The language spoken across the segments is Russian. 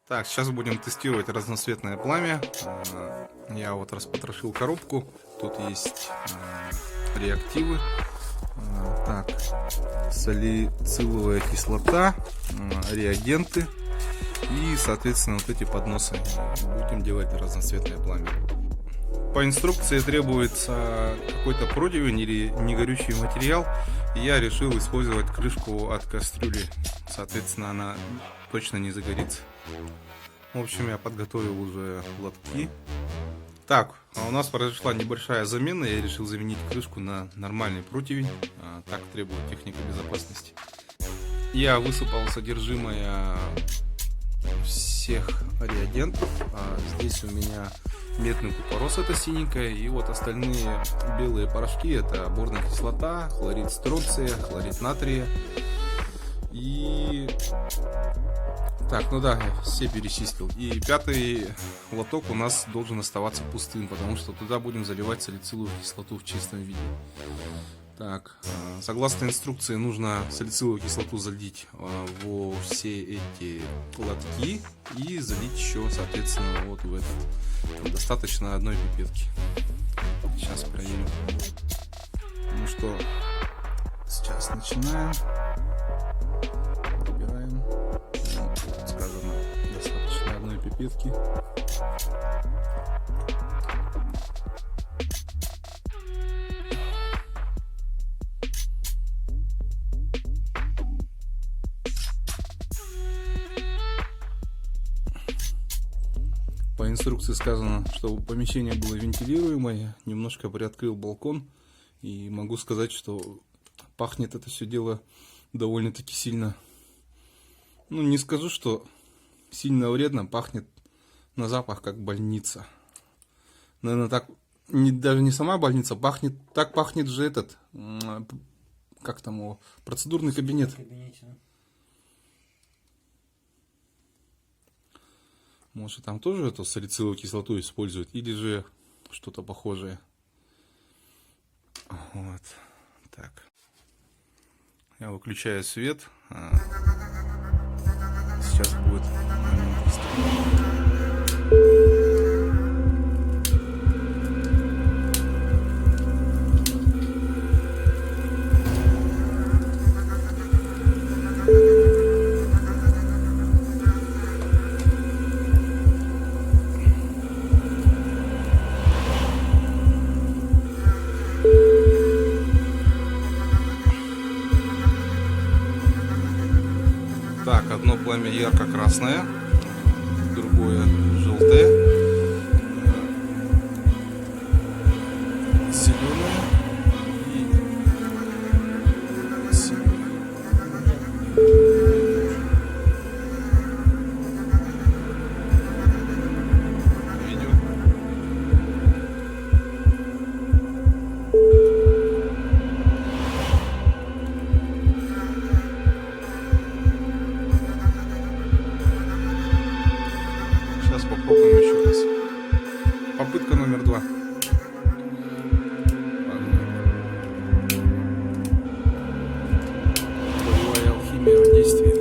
Так, сейчас будем тестировать разноцветное пламя. Я вот распотрошил коробку. Тут есть реактивы. Так, салициловая кислота, реагенты и, соответственно, вот эти подносы. Будем делать разноцветное пламя. По инструкции требуется какой-то противень или негорючий материал. Я решил использовать крышку от кастрюли. Соответственно, она точно не загорится. В общем, я подготовил уже лотки. Так, у нас произошла небольшая замена. Я решил заменить крышку на нормальный противень. Так требует техника безопасности. Я высыпал содержимое всех реагентов. Здесь у меня медный купорос, это синенькая, и вот остальные белые порошки, это борная кислота, хлорид стронция, хлорид натрия. И так, ну да, я все перечислил. И пятый лоток у нас должен оставаться пустым, потому что туда будем заливать салициловую кислоту в чистом виде. Так, согласно инструкции, нужно салициловую кислоту залить во все эти лотки и залить еще, соответственно, вот в этот. Достаточно одной пипетки. Сейчас проверим. Ну что, сейчас начинаем. Выбираем. Тут сказано, достаточно одной пипетки. По инструкции сказано, чтобы помещение было вентилируемое. Немножко приоткрыл балкон. И могу сказать, что пахнет это все дело довольно-таки сильно. Ну, не скажу, что сильно вредно. Пахнет на запах как больница. Наверное, так даже не сама больница. Так пахнет же этот, как там его, процедурный кабинет. Может, там тоже эту салициловую кислоту используют, или же что-то похожее. Вот. Так. Я выключаю свет. Сейчас будет момент выстрела. Так, одно пламя ярко-красное, другое желтое, зеленое и синее. Видео. Сейчас попробуем еще раз. Попытка номер 2. Боевая алхимия в действии.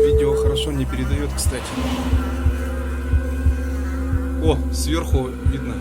Видео хорошо не передает, кстати. О, сверху видно.